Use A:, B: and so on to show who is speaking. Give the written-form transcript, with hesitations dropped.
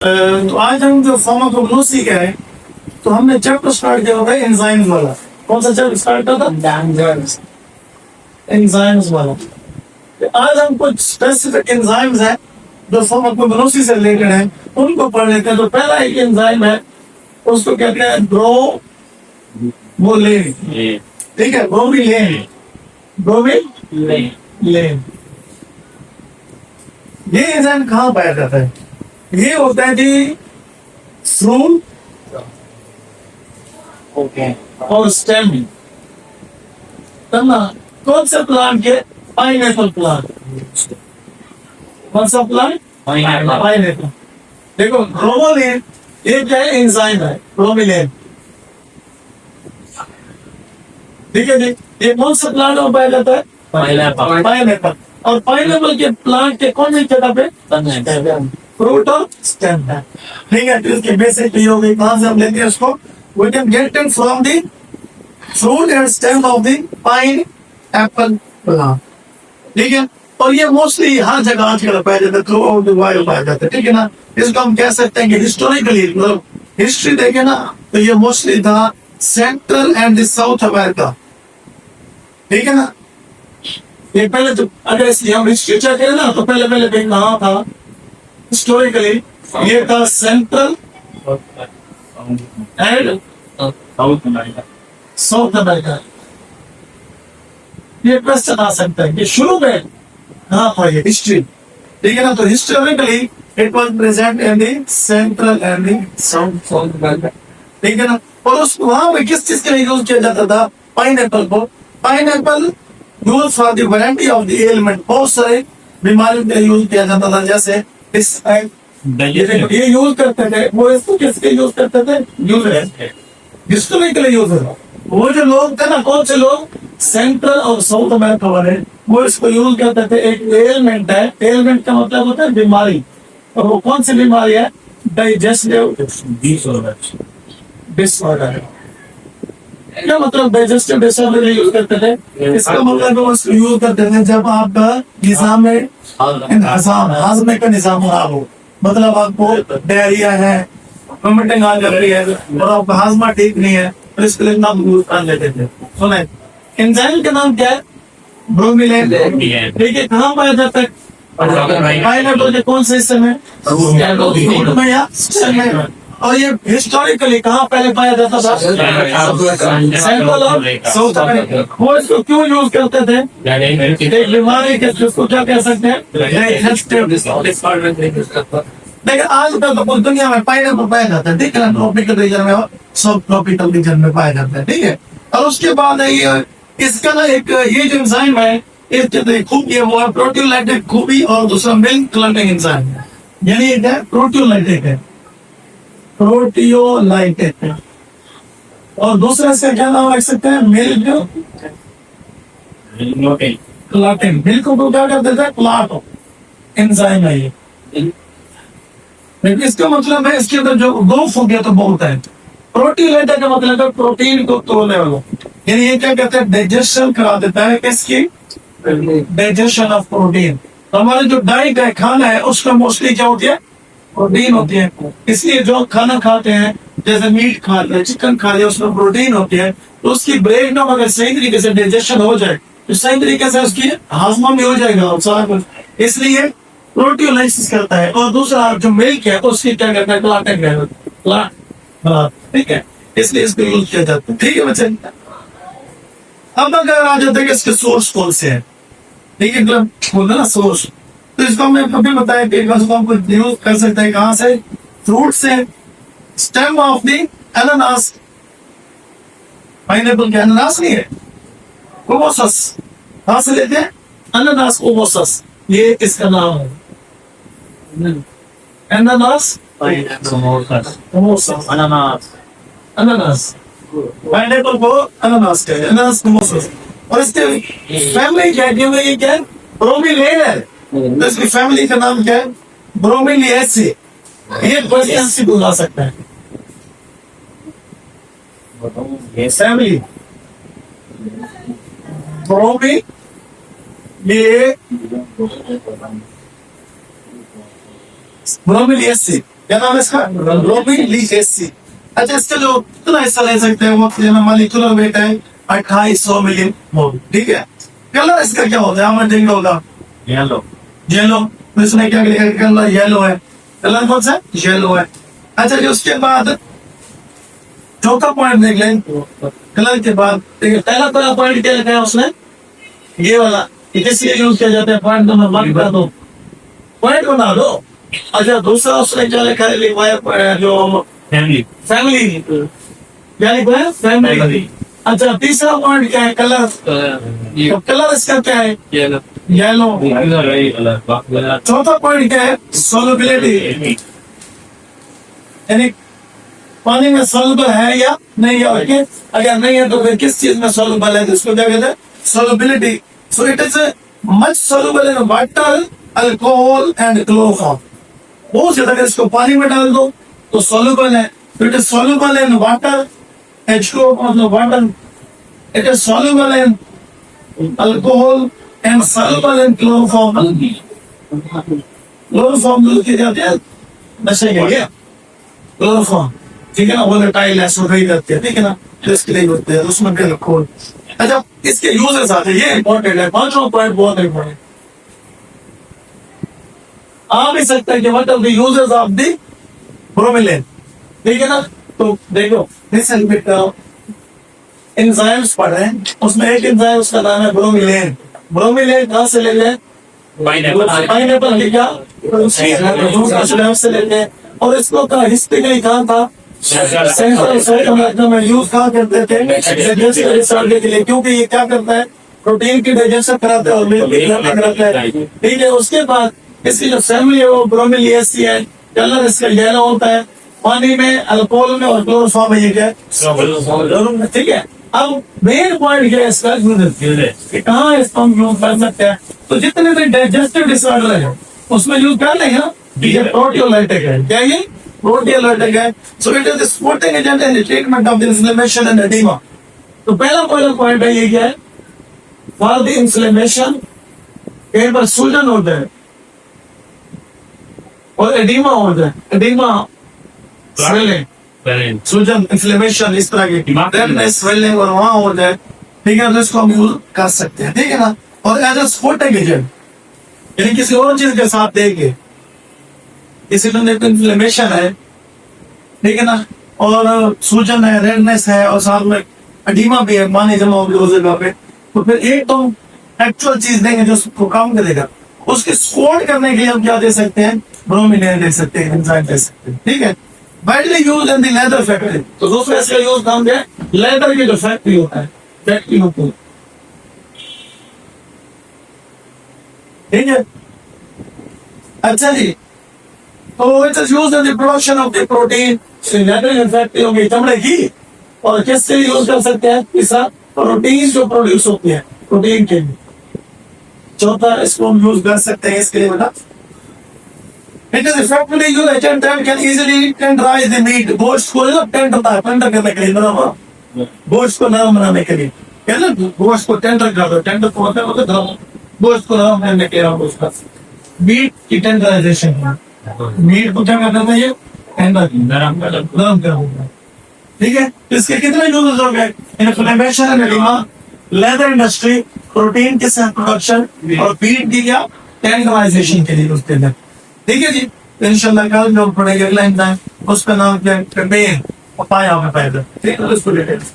A: तो आज हम जो फार्माकोग्नोसी का है, तो हमने चैप्टर स्टार्ट किया होगा एंजाइम्स वाला। कौन सा चैप्टर स्टार्ट किया था? एंजाइम्स वाला। तो आज हम कुछ स्पेसिफिक एंजाइम्स हैं जो फार्माकोग्नोसी से रिलेटेड हैं, उनको पढ़ लेते हैं। तो पहला एक एंजाइम है, उसको कहते हैं ब्रोमोलेन। ठीक है, ब्रोमिलेन। ब्रोमिलेन ये एंजाइम कहाँ पाया जाता है? ये होता है जी फ्रूट और स्टेम। कौन सा प्लांट के? Pineapple plant. कौन सा प्लांट? पाइनएप्पल। देखो ब्रोमोलेन ये क्या है? एंजाइम है ब्रोमिलेन। ठीक है जी। ये कौन सा प्लांट में पाया जाता है? पाइनएप्पल। और पाइनएप्पल के प्लांट के कौन सी जगह पे? फ्रूट और स्टेम है। ठीक है, तो इसके बेसिक ये हो गई। कहां से हम लेते हैं उसको? We can get it from the fruit and stem of the pineapple plant. ठीक है, और ये मोस्टली हर जगह आजकल पाया जाता है, थ्रू आउट द वर्ल्ड पाया जाता है। ठीक है ना, इसको हम कह सकते हैं कि हिस्टोरिकली मतलब हिस्ट्री देखे ना, तो ये मोस्टली था central and the south America. ठीक है ना, ये पहले तो अगर इसलिए हम हिस्ट्री चेक करें ना, तो पहले देखना था हिस्टोरिकली ये था सेंट्रल एंड साउथ अमेरिका। ये क्वेश्चन आ सकता है कि शुरू में कहाँ था ये हिस्ट्री। ठीक है ना, तो historically it was present in the central and the south America. ठीक है ना, और उस वहां में किस चीज के लिए यूज किया जाता था? पाइनएप्पल को। Pineapple use for the variety of the element. बहुत सारे बीमारियों के लिए यूज किया जाता था, जैसे ये यूज करते थे। वो इसको किसके यूज करते थे? हिस्टोरी के लिए यूज है। वो जो लोग थे ना, कौन से लोग? सेंट्रल और साउथ अमेरिका वाले, वो इसको यूज करते थे। एक एलिमेंट है, एलिमेंट का मतलब होता है बीमारी। और वो कौन सी बीमारी है? Digestive disorder. क्या मतलब डाइजेस्टिव डिसऑर्डर यूज करते थे? इसका मतलब वो यूज करते थे जब आपका निजाम में हाजमे का निजाम खराब हो, मतलब आपको डायरिया है, वोमिटिंग आ जाती है और आपका हाजमा ठीक नहीं है, तो इसके लिए नाम यूज कर लेते थे। सुने, एंजाइम का नाम क्या है? ब्रोमिलेन। ठीक है, कहाँ पाया जाता है? पाइनएप्पल के कौन से हिस्से में? फ्रूट में या स्टेम में? और ये हिस्टोरिकली कहाँ पहले पाया जाता था? सेंट्रल और साउथ अमेरिका। वो इसको क्यों यूज करते थे? एक बीमारी के, जिसको क्या कह सकते हैं? Digestive disorder. लेकिन आजकल तो पूरी दुनिया में पाइनएप्पल पाया जाता है। ठीक है ना, ट्रॉपिकल रीजन में और सब ट्रॉपिकल रीजन में पाया जाता है। ठीक है, और उसके बाद है ये इसका ना एक ये जो एंजाइम है, इसकी खूबी है, वो है प्रोटियोलाइटिक खूबी, और दूसरा मिल्क क्लटिंग एंजाइम है। यानी ये है प्रोटियोलाइटिक है, प्रोटियोलाइटिक है। और दूसरा इसका क्या नाम रख सकते हैं? Milk clotting. मिल्क को क्या कहते थे? क्लॉट एंजाइम है ये। इसका मतलब है इसके अंदर जो ग्रोथ हो गया तो बहुत है। प्रोटीन का मतलब है प्रोटीन को तोड़ने वाला, यानी ये क्या कहते हैं? डाइजेशन करा देता है। किसकी? Digestion of protein. तो हमारे जो डाइट है, खाना है, उसका मोस्टली क्या होती है? प्रोटीन होती है। इसलिए जो खाना खाते हैं, जैसे मीट खा लिया, चिकन खा लिया, उसमें प्रोटीन होती है। तो उसकी ब्रेक डाउन अगर सही तरीके से डाइजेशन हो जाए, तो सही तरीके से उसकी हाजमा भी हो जाएगा और सारा कुछ। इसलिए प्रोटियोलाइसिस करता है। और दूसरा जो मिल्क है, उसकी क्या करता है? क्लॉटिंग है। ठीक है, इसलिए इसको यूज किया जाता है। ठीक है बच्चे, अब अगर आ जाते हैं कि इसके सोर्स कौन से हैं। ठीक है, मतलब बोलना ना सोर्स, तो इसको हमने कभी बताया कि इसको हमको यूज कर सकते हैं कहाँ से? फ्रूट से। स्टेम ऑफ द अनानास। पाइनएप्पल के अनानास नहीं है, ओवोसस। कहाँ से लेते हैं? अनानास, ओवोसस, ये इसका नाम है। अनानास, अनानास, पाइनएप्पल को अनानास कहते हैं, अनानास ओवोसस। और इसके फैमिली क्या है? ये क्या है? ब्रोमिलेन है। तो इसकी फैमिली का नाम क्या है? ब्रोमिलिएसी। ये क्वेश्चन से बुला सकता है। फैमिली ब्रोमी ये ब्रोमिलिएसी, क्या नाम है इसका? ब्रोमीन लीचेसी। अच्छा, इसका जो कितना हिस्सा ले सकते हैं वो मॉलिक्यूलर वेट है 2800 मिली मोल। ठीक है। कलर इसका क्या होता है? हमें देखना होगा
B: येलो।
A: येलो। तो इसमें क्या लिखा है? कलर येलो है। कलर कौन सा? येलो है। अच्छा जी, उसके बाद चौथा पॉइंट देख लें। कलर के बाद देखिए, पहला पॉइंट क्या लिखा है उसने? ये वाला किसलिए यूज किया जाता है? पॉइंट नंबर 1 कर दो, पॉइंट बना दो। अच्छा, दूसरा उसने क्या लिखा है? लिखा है जो
B: फैमिली।
A: फैमिली, क्या लिखा है? फैमिली। अच्छा, तीसरा पॉइंट क्या है? कलर। तो कलर इसका क्या है?
B: येलो।
A: येलो। चौथा पॉइंट क्या है? सोलबिलिटी, यानी पानी में सोलबल है या नहीं है। ओके, अगर नहीं है तो फिर किस चीज में सोलबल है? इसको क्या कहते हैं? Solubility. So it is much soluble in water, alcohol and chloroform. बहुत ज्यादा, अगर इसको पानी में डाल दो तो सोलबल है। It is soluble in water, H2O मतलब water. It is soluble in alcohol and soluble in chloroform. Chloroform use किए जाते हैं नशे के लिए। क्लोरोफॉर्म, ठीक है ना, वोलेटाइल है, सुधरी रहती है, ठीक है ना, तो इसके लिए होते हैं, उसमें भी रखो। अच्छा, इसके यूजेस आते हैं, ये इंपॉर्टेंट है। पांचवा पॉइंट बहुत इंपॉर्टेंट आ भी सकता है कि what are the uses of the bromelain, ठीक है ना। तो देखो, लिसन बिट एंजाइम्स पढ़ रहे हैं, उसमें एक एंजाइम उसका नाम है ब्रोमिलिन। ब्रोमिलिन कहाँ से ले लें? पाइनएप्पल की क्या से लेते हैं। और इसको का हिस्ट्री कहाँ था? सेंट्रल साउथ अमेरिका में यूज कहाँ करते थे? डाइजेशन रिसर्च के लिए, क्योंकि ये क्या करता है? प्रोटीन की डाइजेशन कराता है और मिल्क की कराता है, ठीक है। उसके बाद इसकी जो फैमिली है वो ब्रोमिलिएसी है। कलर इसका येलो होता है। पानी में, अल्कोहल में और क्लोरोफॉर्म में ये क्या है? ठीक है। अब मेन पॉइंट क्या है इसका? कि कहाँ इसको हम यूज कर सकते हैं? तो जितने भी डाइजेस्टिव डिसऑर्डर है उसमें यूज कर लेंगे ना। ये प्रोटियोलाइटिक है, क्या ये? प्रोटियोलाइटिक है। So it is supporting agent in the treatment of the inflammation and oedema. तो पहला पॉइंट है ये क्या है? फॉर द इन्फ्लेमेशन, कहीं पर सूजन होता है और एडिमा होता है। एडिमा स्वेलिंग, सूजन, इन्फ्लेमेशन, इस तरह की रेडनेस, स्वेलिंग और वहां हो जाए, ठीक है, तो इसको हम यूज कर सकते हैं, ठीक है ना। और एज ए सपोर्टिंग एजेंट, यानी किसी और चीज के साथ देंगे, किसी इन्फ्लेमेशन है, ठीक है ना, और सूजन है, रेडनेस है और साथ में एडिमा भी है, माने जमा होगी उस जगह पे, तो फिर एक तो एक्चुअल चीज देंगे जो उसको काम करेगा। उसके सपोर्ट करने के लिए हम क्या दे सकते हैं? ब्रोमिलिन दे सकते हैं, एंजाइम दे सकते हैं, ठीक है। Widely use in the leather factory, तो दूसरा इसका यूज काम क्या है? लेदर की जो फैक्ट्री होता है, फैक्ट्री होती है, ठीक है। अच्छा जी, तो it is used in the production of the protein. Leather की फैक्ट्री होगी चमड़े की, और किससे यूज कर सकते हैं? तीसरा, प्रोटीन जो प्रोड्यूस होती है, प्रोटीन के लिए। चौथा, इसको हम यूज कर सकते हैं इसके लिए बेटा, it is effectively used agent that can easily tenderize the meat. गोश्त को ना टेंडर करने के लिए, नरम, गोश्त को नरम बनाने के लिए, क्या ना, गोश्त को टेंडर कर दो। टेंडर को होता है नरम, गोश्त को नरम करने के लिए हम उसका मीट की टेंडराइजेशन, मीट को क्या करना है? ये टेंडर, नरम कर दूंगा, ठीक है। इसके कितने यूजेस हो गए? Inflammation and oedema, leather industry, protein के साथ प्रोडक्शन, और फीड की क्या? टेंडराइजेशन के लिए उसके अंदर, ठीक है जी। इंशाल्लाह कल जो पढ़ेंगे अगला एंजाइम, उसका नाम क्या है? पेन, पपाया में पैदा, ठीक है, उसको डिटेल्स